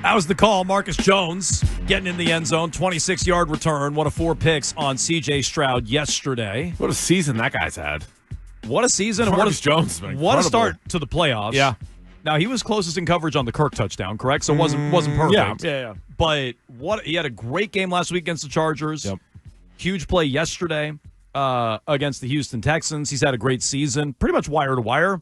That was the call. Marcus Jones getting in the end zone, 26-yard return, one of 4 picks on C.J. Stroud yesterday. What a season that guy's had. What a season. Marcus Jones has been what a start to the playoffs. Yeah. Now, he was closest in coverage on the Kirk touchdown, correct? So it wasn't perfect. Yeah. But he had a great game last week against the Chargers. Yep. Huge play yesterday against the Houston Texans. He's had a great season, pretty much wire to wire.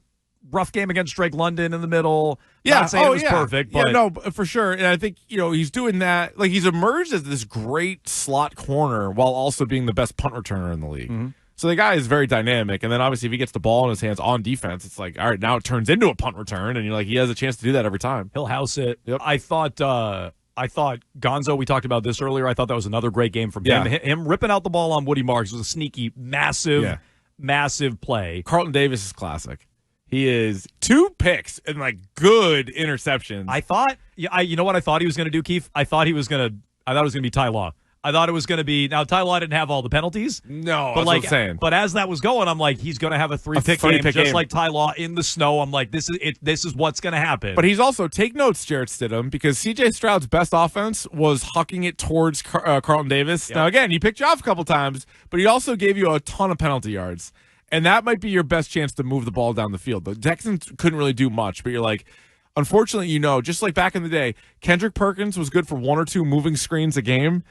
Rough game against Drake London in the middle. Yeah. Not saying it was perfect. But no, for sure. And I think, he's doing that. Like, he's emerged as this great slot corner while also being the best punt returner in the league. Mm-hmm. So the guy is very dynamic. And then obviously if he gets the ball in his hands on defense, it's like, all right, now it turns into a punt return. And you're like, he has a chance to do that every time. He'll house it. Yep. I thought Gonzo, we talked about this earlier. I thought that was another great game from him. Him ripping out the ball on Woody Marks was a sneaky, massive play. Carlton Davis is classic. He is 2 picks and good interceptions. I thought, you know what I thought he was going to do, Keefe? I thought it was going to be Ty Law. I thought it was going to be, now Ty Law didn't have all the penalties. No, but that's what I'm saying. But as that was going, I'm like, he's going to have a 3-pick game, just like Ty Law in the snow. I'm like, this is what's going to happen. But he's also, take notes, Jarrett Stidham, because C.J. Stroud's best offense was hucking it towards Carlton Davis. Yep. Now, again, he picked you off a couple times, but he also gave you a ton of penalty yards. And that might be your best chance to move the ball down the field. The Texans couldn't really do much, but you're like, unfortunately, just like back in the day, Kendrick Perkins was good for 1 or 2 moving screens a game.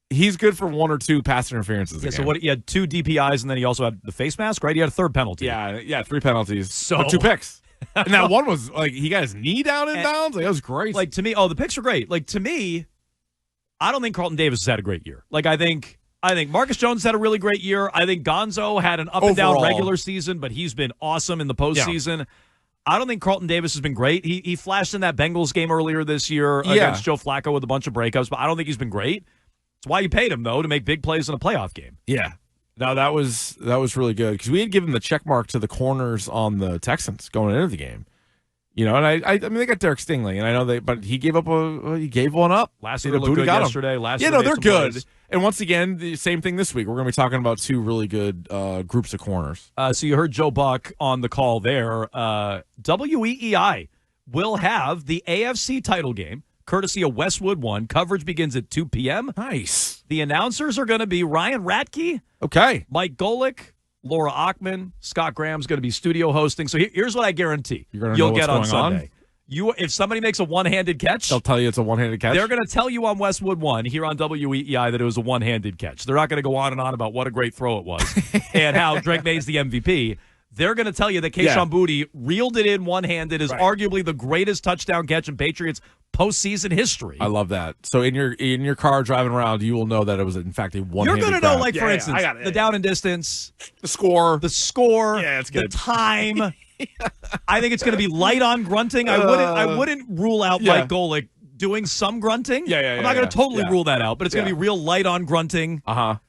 He's good for 1 or 2 pass interferences a game. So he had 2 DPIs, and then he also had the face mask, right? He had a 3rd penalty. Yeah, 3 penalties. But 2 picks. And that one was, he got his knee down in bounds. That was great. To me, the picks are great. To me, I don't think Carlton Davis has had a great year. I think Marcus Jones had a really great year. I think Gonzo had an up-and-down regular season, but he's been awesome in the postseason. Yeah. I don't think Carlton Davis has been great. He flashed in that Bengals game earlier this year against Joe Flacco with a bunch of breakups, but I don't think he's been great. That's why you paid him, though, to make big plays in a playoff game. Yeah. No, that was really good because we had given the check mark to the corners on the Texans going into the game. And I mean they got Derek Stingley, and I know but he gave one up. Last week looked good yesterday. They're good. Plays. And once again, the same thing this week. We're going to be talking about 2 really good groups of corners. So you heard Joe Buck on the call there. WEEI will have the AFC title game, courtesy of Westwood One. Coverage begins at 2 p.m. Nice. The announcers are going to be Ryan Ratke, Mike Golick, Laura Achman, Scott Graham's going to be studio hosting. So here's what I guarantee you'll get on Sunday. If somebody makes a one-handed catch, they'll tell you it's a one-handed catch. They're going to tell you on Westwood One here on WEEI that it was a one-handed catch. They're not going to go on and on about what a great throw it was and how Drake Maye's the MVP. They're going to tell you that Kayshon Boutte reeled it in one-handed is arguably the greatest touchdown catch in Patriots postseason history. I love that. So in your car driving around, you will know that it was in fact a one-handed You're going to know, for instance, I got it. The down and distance, the score, yeah, it's good. The time. I think it's going to be light on grunting. I wouldn't rule out Mike Golick doing some grunting. I'm not going to totally rule that out, but it's going to be real light on grunting. So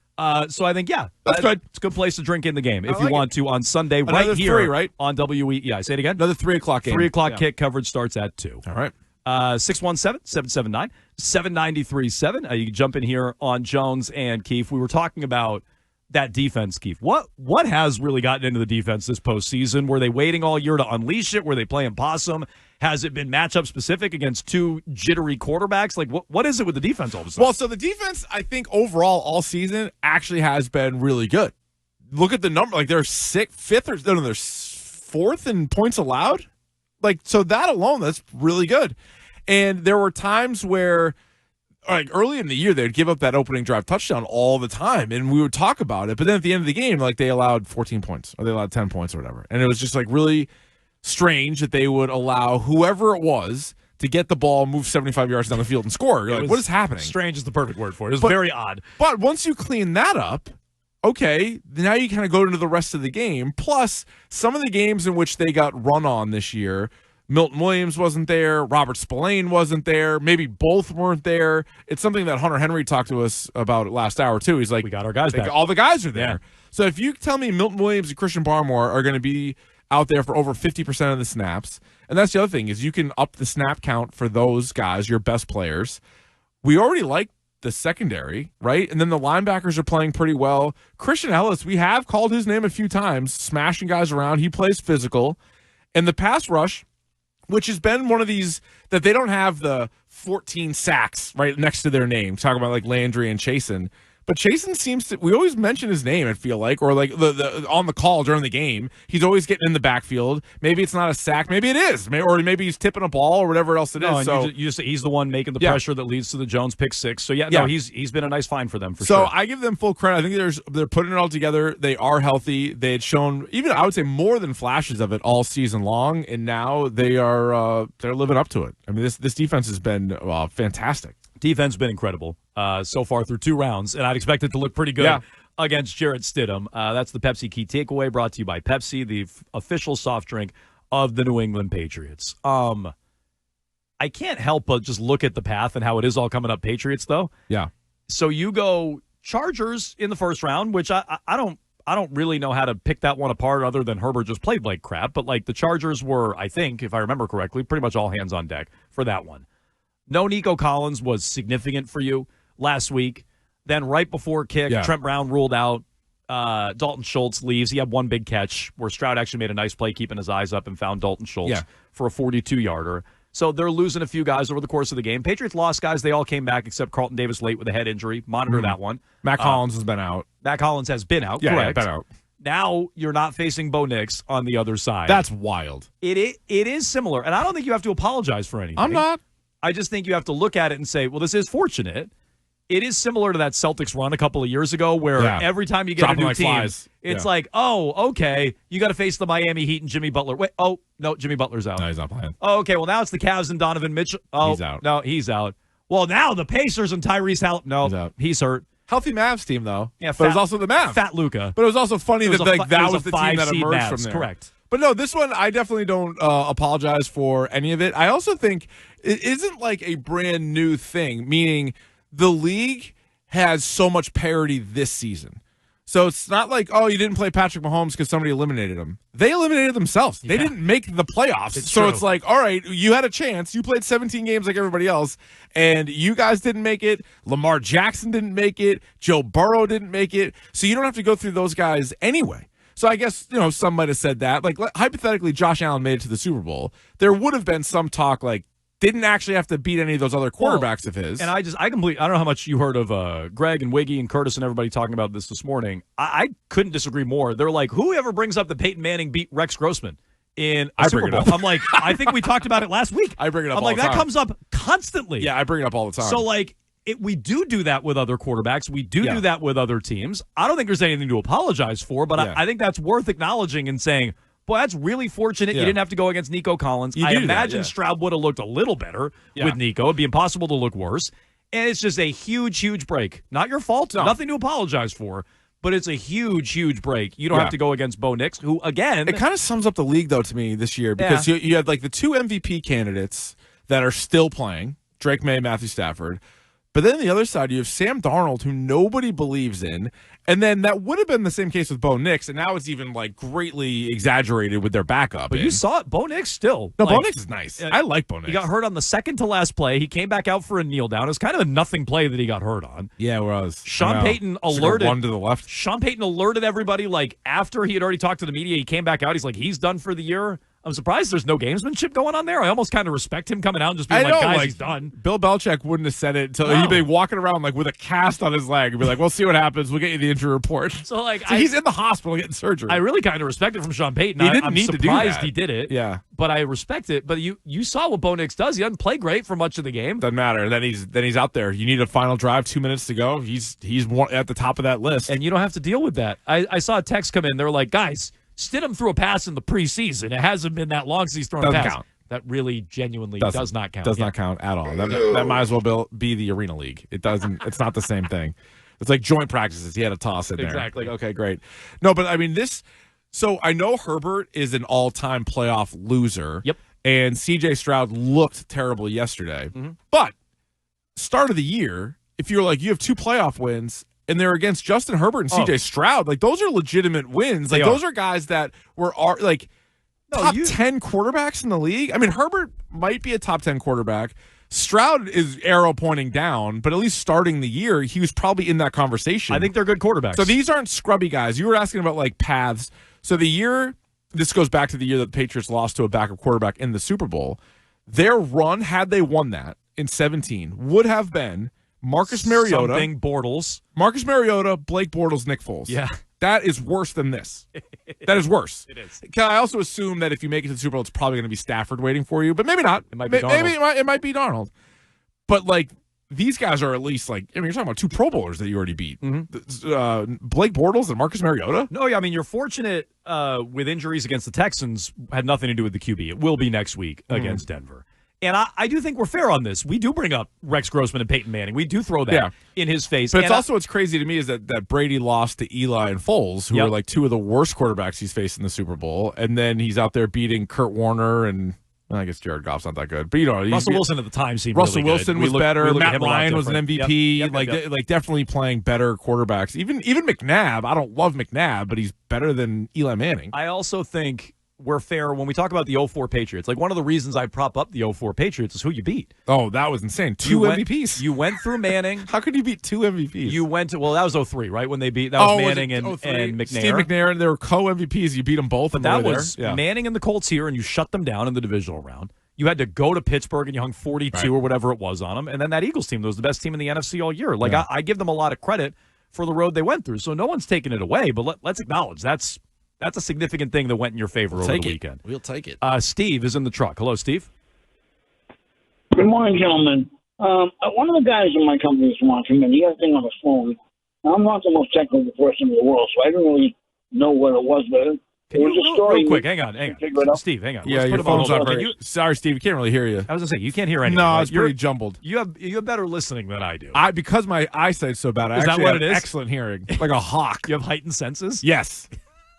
I think, that's good. It's a good place to drink in the game if you want to on Sunday Another right here 3, right? on WEEI. Say it again. Another 3 o'clock game. 3 o'clock kick. Coverage starts at 2. All right. 617-779-7937. You can jump in here on Jones and Keefe. We were talking about that defense, Keefe. What has really gotten into the defense this postseason? Were they waiting all year to unleash it? Were they playing possum? Has it been matchup specific against 2 jittery quarterbacks? What is it with the defense all of a sudden? Well, so the defense, I think overall all season actually has been really good. Look at the number. They're 4th in points allowed. So that alone, that's really good. And there were times where, early in the year, they'd give up that opening drive touchdown all the time, and we would talk about it. But then at the end of the game, they allowed 14 points, or they allowed 10 points or whatever. And it was just, really strange that they would allow whoever it was to get the ball, move 75 yards down the field, and score. You're what is happening? Strange is the perfect word for it. It was very odd. But once you clean that up, okay, now you kind of go into the rest of the game. Plus, some of the games in which they got run on this year, Milton Williams wasn't there. Robert Spillane wasn't there. Maybe both weren't there. It's something that Hunter Henry talked to us about last hour, too. He's like, we got our guys back. All the guys are there. Yeah. So if you tell me Milton Williams and Christian Barmore are going to be out there for over 50% of the snaps, and that's the other thing, is you can up the snap count for those guys, your best players. We already like the secondary, right? And then the linebackers are playing pretty well. Christian Ellis, we have called his name a few times, smashing guys around. He plays physical. And the pass rush, which has been one of these that they don't have the 14 sacks right next to their name. Talking about like Landry and Chasen. But Chasen seems to, we always mention his name, I feel like, or like the on the call during the game. He's always getting in the backfield. Maybe it's not a sack. Maybe it is. Or maybe he's tipping a ball or whatever else it is. So he's the one making the pressure that leads to the Jones pick six. So, he's been a nice find for them for sure. So I give them full credit. I think they're putting it all together. They are healthy. They had shown, even I would say more than flashes of it all season long, and now they're living up to it. I mean, this defense has been fantastic. Defense has been incredible so far through 2 rounds, and I'd expect it to look pretty good against Jarrett Stidham. That's the Pepsi Key Takeaway, brought to you by Pepsi, the official soft drink of the New England Patriots. I can't help but just look at the path and how it is all coming up Patriots, though. Yeah. So you go Chargers in the first round, which I don't really know how to pick that one apart other than Herbert just played like crap. But like the Chargers were, I think, if I remember correctly, pretty much all hands on deck for that one. No Nico Collins was significant for you last week. Then right before kick, Trent Brown ruled out. Dalton Schultz leaves. He had one big catch where Stroud actually made a nice play keeping his eyes up and found Dalton Schultz for a 42-yarder. So they're losing a few guys over the course of the game. Patriots lost guys. They all came back except Carlton Davis late with a head injury. Monitor that one. Matt Collins has been out. Matt Collins has been out, correct. Yeah, been out. Now you're not facing Bo Nix on the other side. That's wild. It is similar, and I don't think you have to apologize for anything. I'm not. I just think you have to look at it and say, well, this is fortunate. It is similar to that Celtics run a couple of years ago where every time you get dropping a new like team, flies. It's like, oh, okay, you got to face the Miami Heat and Jimmy Butler. Wait, oh, no, Jimmy Butler's out. No, he's not playing. Oh, okay, well, now it's the Cavs and Donovan Mitchell. Oh, he's out. No, he's out. Well, now the Pacers and Tyrese Halliburton. No, he's hurt. Healthy Mavs team, though. Yeah, but it was also the Mavs. Fat Luka. But it was also funny that that was the team that emerged Mavs, from there. Correct. But no, this one, I definitely don't apologize for any of it. I also think it isn't like a brand new thing, meaning the league has so much parity this season. So it's not like, oh, you didn't play Patrick Mahomes because somebody eliminated him. They eliminated themselves. They didn't make the playoffs. It's like, all right, you had a chance. You played 17 games like everybody else, and you guys didn't make it. Lamar Jackson didn't make it. Joe Burrow didn't make it. So you don't have to go through those guys anyway. So I guess, some might have said that. Like, hypothetically, Josh Allen made it to the Super Bowl. There would have been some talk like, didn't actually have to beat any of those other quarterbacks of his. And I don't know how much you heard of Greg and Wiggy and Curtis and everybody talking about this morning. I couldn't disagree more. They're like, whoever brings up that Peyton Manning beat Rex Grossman in a Super Bowl. I'm like, I think we talked about it last week. I bring it up I'm all like, the time. that comes up constantly. Yeah, I bring it up all the time. So, like, we do that with other quarterbacks. We do that with other teams. I don't think there's anything to apologize for, but I think that's worth acknowledging and saying, boy, that's really fortunate you didn't have to go against Nico Collins. I imagine Stroud would have looked a little better with Nico. It'd be impossible to look worse. And it's just a huge, huge break. Not your fault. No. Nothing to apologize for. But it's a huge, huge break. You don't have to go against Bo Nix, who, again... It kind of sums up the league, though, to me this year. Because you had, like, the 2 MVP candidates that are still playing. Drake Maye, Matthew Stafford. But then on the other side, you have Sam Darnold, who nobody believes in. And then that would have been the same case with Bo Nix, and now it's even like greatly exaggerated with their backup. But you saw it, Bo Nix still. No, Bo Nix is nice. I like Bo Nix. He got hurt on the second to last play. He came back out for a kneel down. It was kind of a nothing play that he got hurt on. Yeah, it was. Sean Payton alerted one to the left. Sean Payton alerted everybody like after he had already talked to the media. He came back out. He's like, he's done for the year. I'm surprised there's no gamesmanship going on there. I almost kind of respect him coming out and just being guys, he's done. Bill Belichick wouldn't have said it until he'd be walking around like with a cast on his leg and be like, we'll see what happens. We'll get you the injury report. So he's in the hospital getting surgery. I really kind of respect it from Sean Payton. I'm need surprised to do that. He did it. Yeah. But I respect it. But you saw what Bo Nix does. He doesn't play great for much of the game. Doesn't matter. And then he's out there. You need a final drive, 2 minutes to go. He's at the top of that list. And you don't have to deal with that. I saw a text come in. They're like, guys, Stidham threw a pass in the preseason. It hasn't been that long since he's thrown a pass. Count. That really genuinely does not count. Does not count at all. That might as well be the Arena League. It doesn't. It's not the same thing. It's like joint practices. He had a toss in there. Exactly. Like, okay, great. No, but I mean this. So I know Herbert is an all-time playoff loser. Yep. And C.J. Stroud looked terrible yesterday. Mm-hmm. But start of the year, if you're like you have 2 playoff wins. And they're against Justin Herbert and C.J. Stroud. Like, those are legitimate wins. Like, those are guys that were, top 10 quarterbacks in the league. I mean, Herbert might be a top 10 quarterback. Stroud is arrow pointing down, but at least starting the year, he was probably in that conversation. I think they're good quarterbacks. So these aren't scrubby guys. You were asking about, like, paths. So the year this goes back to the year that the Patriots lost to a backup quarterback in the Super Bowl. Their run, had they won that in 17, would have been Marcus Mariota. Marcus Mariota, Blake Bortles, Nick Foles. Yeah. That is worse than this. That is worse. It is. I also assume that if you make it to the Super Bowl, it's probably going to be Stafford waiting for you, but maybe not. It might be Darnold. Maybe it might be Darnold. But, like, these guys are at least, like, I mean, you're talking about 2 Pro Bowlers that you already beat. Mm-hmm. Blake Bortles and Marcus Mariota? No, yeah, I mean, you're fortunate with injuries against the Texans had nothing to do with the QB. It will be next week against Denver. And I do think we're fair on this. We do bring up Rex Grossman and Peyton Manning. We do throw that in his face. But it's also what's crazy to me is that Brady lost to Eli and Foles, who are like 2 of the worst quarterbacks he's faced in the Super Bowl. And then he's out there beating Kurt Warner and I guess Jared Goff's not that good. But, you know, Russell Wilson at the time seemed Russell really Wilson good. was better. Matt Ryan was an MVP. Yep. Like definitely playing better quarterbacks. Even McNabb. I don't love McNabb, but he's better than Eli Manning. I also think we're fair when we talk about the 04 Patriots. Like, one of the reasons I prop up the 04 Patriots is who you beat. Oh, that was insane. 2 MVPs. You went through Manning. How could you beat 2 MVPs? You went to, well, that was 03, right? When they beat, that was Manning and McNair. Steve McNair, and they were co-MVPs. You beat them both. But that was Manning and the Colts here, and you shut them down in the divisional round. You had to go to Pittsburgh, and you hung 42 or whatever it was on them. And then that Eagles team that was the best team in the NFC all year. Like, I give them a lot of credit for the road they went through. So no one's taking it away, but let's acknowledge that's a significant thing that went in your favor over the weekend. We'll take it. Steve is in the truck. Hello, Steve. Good morning, gentlemen. One of the guys in my company is watching, and he got a thing on his phone. I'm not the most technical person in the world, so I didn't really know what it was, but it was a story. Real quick, hang on. Steve, hang on. Yeah, your phone's not very. Sorry, Steve, you can't really hear you. I was going to say, you can't hear anything. No, right? it's pretty jumbled. You have better listening than I do. Because my eyesight's so bad, I actually have excellent hearing, like a hawk. You have heightened senses? Yes.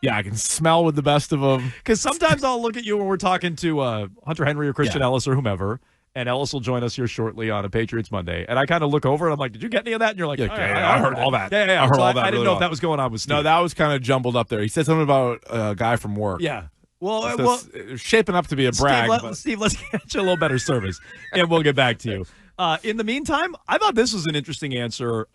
Yeah, I can smell with the best of them. Because sometimes I'll look at you when we're talking to Hunter Henry or Christian Ellis or whomever, and Ellis will join us here shortly on a Patriots Monday. And I kind of look over and I'm like, did you get any of that? And you're like, I heard all that. Yeah. I heard all that. I didn't know if that was going on with Steve. No, that was kind of jumbled up there. He said something about a guy from work. Yeah. Well, it's shaping up to be a brag. Steve, let's get you a little better service, and we'll get back to you. In the meantime, I thought this was an interesting answer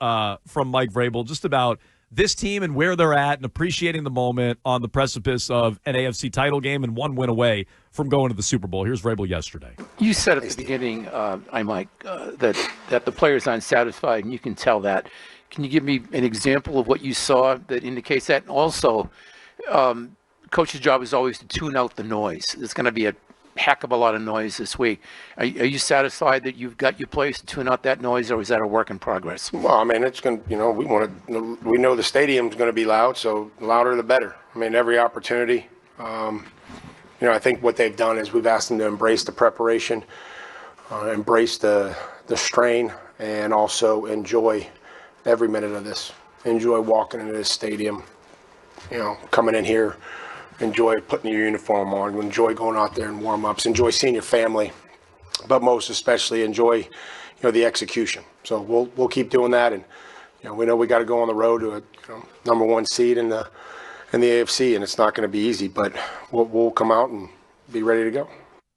from Mike Vrabel, just about this team and where they're at and appreciating the moment on the precipice of an AFC title game and 1 win away from going to the Super Bowl. Here's Vrabel yesterday. You said at the beginning, Mike, that the players aren't satisfied, and you can tell that. Can you give me an example of what you saw that indicates that? And also, coach's job is always to tune out the noise. There's going to be a heck of a lot of noise this week. Are you satisfied that you've got your players to tune out that noise, or is that a work in progress? Well, I mean, it's going to, we know the stadium's going to be loud, so the louder the better. I mean, every opportunity. I think what they've done is we've asked them to embrace the preparation, embrace the strain, and also enjoy every minute of this. Enjoy walking into this stadium, coming in here. Enjoy putting your uniform on, enjoy going out there and warm-ups, enjoy seeing your family, but most especially enjoy, the execution. So we'll keep doing that, and we know we got to go on the road to a number 1 seed in the AFC, and it's not going to be easy, but we'll come out and be ready to go.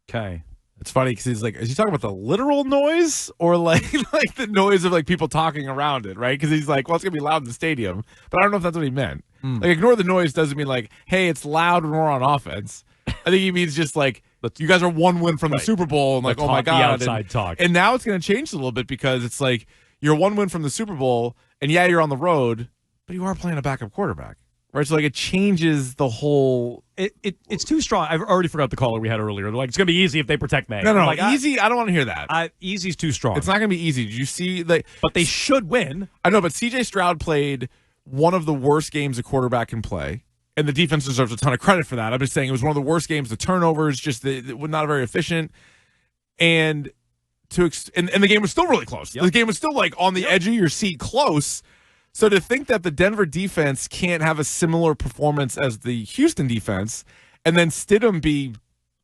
Okay. It's funny because he's like, is he talking about the literal noise or like the noise of like people talking around it, right? Because he's like, well, it's gonna be loud in the stadium, but I don't know if that's what he meant. Like, ignore the noise doesn't mean like, hey, it's loud when we're on offense. I think he means just like, you guys are 1 win from the Super Bowl, and like, oh my god, outside talk. And now it's gonna change a little bit because it's like you're 1 win from the Super Bowl, and yeah, you're on the road, but you are playing a backup quarterback. Right, so like it changes the whole. It's too strong. I've already forgot the caller we had earlier. They're like, it's gonna be easy if they protect May. No, like, easy. I don't want to hear that. Easy's too strong. It's not gonna be easy. Did you see but they should win. I know, but C.J. Stroud played one of the worst games a quarterback can play, and the defense deserves a ton of credit for that. I'm just saying it was one of the worst games. The turnovers, just not very efficient, and the game was still really close. Yep. The game was still like on the edge of your seat, close. So to think that the Denver defense can't have a similar performance as the Houston defense, and then Stidham be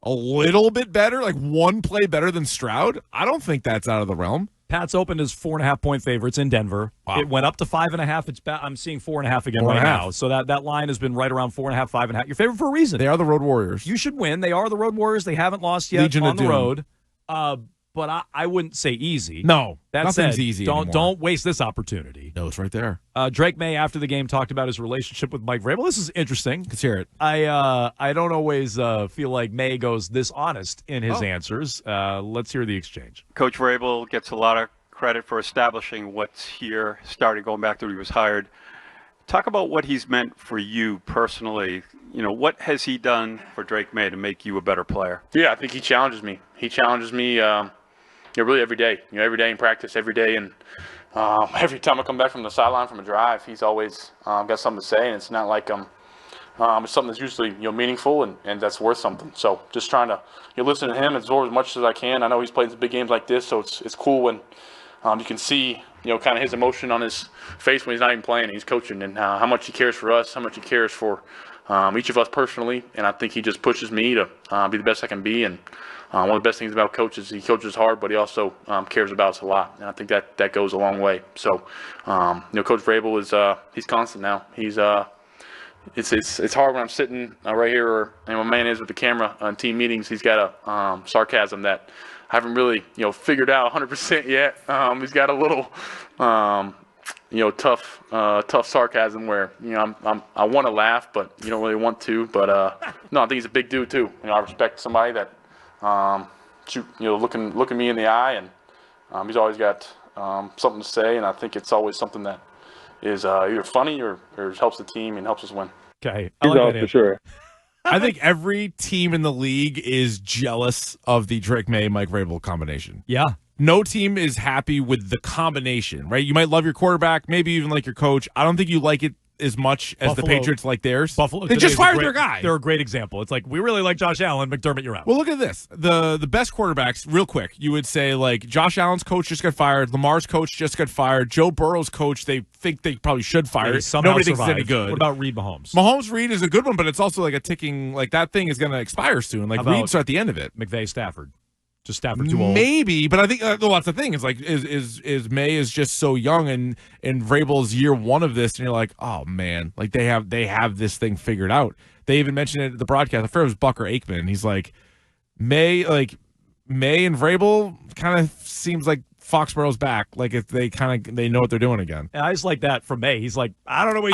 a little bit better, like 1 play better than Stroud, I don't think that's out of the realm. Pats opened as 4.5-point favorites in Denver. Wow. It went up to 5.5. I'm seeing 4.5 again right now. So that line has been right around 4.5, 5.5. Your favorite for a reason. They are the Road Warriors. You should win. They are the Road Warriors. They haven't lost yet Legion on the Doom. road. but I wouldn't say easy. No, that nothing's said, easy don't anymore. don't waste this opportunity. No, it's right there. Drake Maye after the game talked about his relationship with Mike Vrabel. This is interesting. Let's hear it. I don't always feel like Maye goes this honest in his answers. Let's hear the exchange. Coach Vrabel gets a lot of credit for establishing what's here, starting going back to when he was hired. Talk about what he's meant for you personally. You know, what has he done for Drake Maye to make you a better player? Yeah, I think he challenges me. He challenges me, really every day. Every day in practice, every day, and every time I come back from the sideline from a drive, he's always got something to say, and it's not like it's something that's usually meaningful and that's worth something. So just trying to listen to him, absorb as much as I can. I know he's played some big games like this, so it's cool when you can see kind of his emotion on his face when he's not even playing. He's coaching, and how much he cares for us, how much he cares for each of us personally. And I think he just pushes me to be the best I can be. And one of the best things about coach is he coaches hard, but he also cares about us a lot. And I think that goes a long way. So Coach Vrabel is he's constant now. He's it's hard when I'm sitting right here, and my man is with the camera on team meetings. He's got a sarcasm that I haven't really figured out 100% yet. He's got a little tough sarcasm where I want to laugh, but you don't really want to. But no, I think he's a big dude too. I respect somebody that looking me in the eye, and he's always got something to say, and I think it's always something that is either funny or helps the team and helps us win. Okay, He's out for sure. I think every team in the league is jealous of the Drake Maye Mike Vrabel combination. Yeah. No team is happy with the combination, right? You might love your quarterback, maybe even like your coach. I don't think you like it as much as the Patriots like theirs. Buffalo, they just fired their guy. They're a great example. It's like, we really like Josh Allen. McDermott, you're out. Well, look at this. The best quarterbacks, real quick, you would say, like, Josh Allen's coach just got fired. Lamar's coach just got fired. Joe Burrow's coach, they think they probably should fire. Nobody thinks it's any good. What about Reed Mahomes? Mahomes Reed is a good one, but it's also like a ticking, like, that thing is going to expire soon. Like, Reed's at the end of it. McVay Stafford. Just Stafford too old. Maybe, but I think well, that's the thing. Is like is Maye is just so young, and Vrabel's year one of this, and you're like, oh man, like they have this thing figured out. They even mentioned it at the broadcast. I forget it was Buck or Aikman. He's like, Maye and Vrabel kind of seems like Foxborough's back. Like if they know what they're doing again. And I just like that from Maye. He's like, I don't always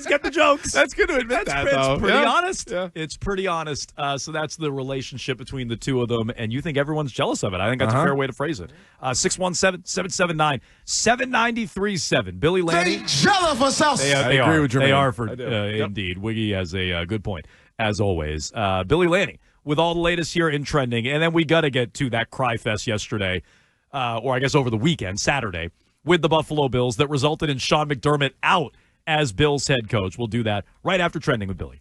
get the jokes. That's good to admit that. It's pretty honest. Yeah. It's pretty honest. So that's the relationship between the two of them, and you think everyone's jealous of it. I think that's a fair way to phrase it. 617-779-7937. Billy Lanny. Jealous for South. I agree with Jermaine. They are for indeed. Wiggy has a good point as always. Billy Lanny with all the latest here in trending, and then we got to get to that cry fest yesterday. Or I guess over the weekend, Saturday, with the Buffalo Bills that resulted in Sean McDermott out as Bills head coach. We'll do that right after Trending with Billy.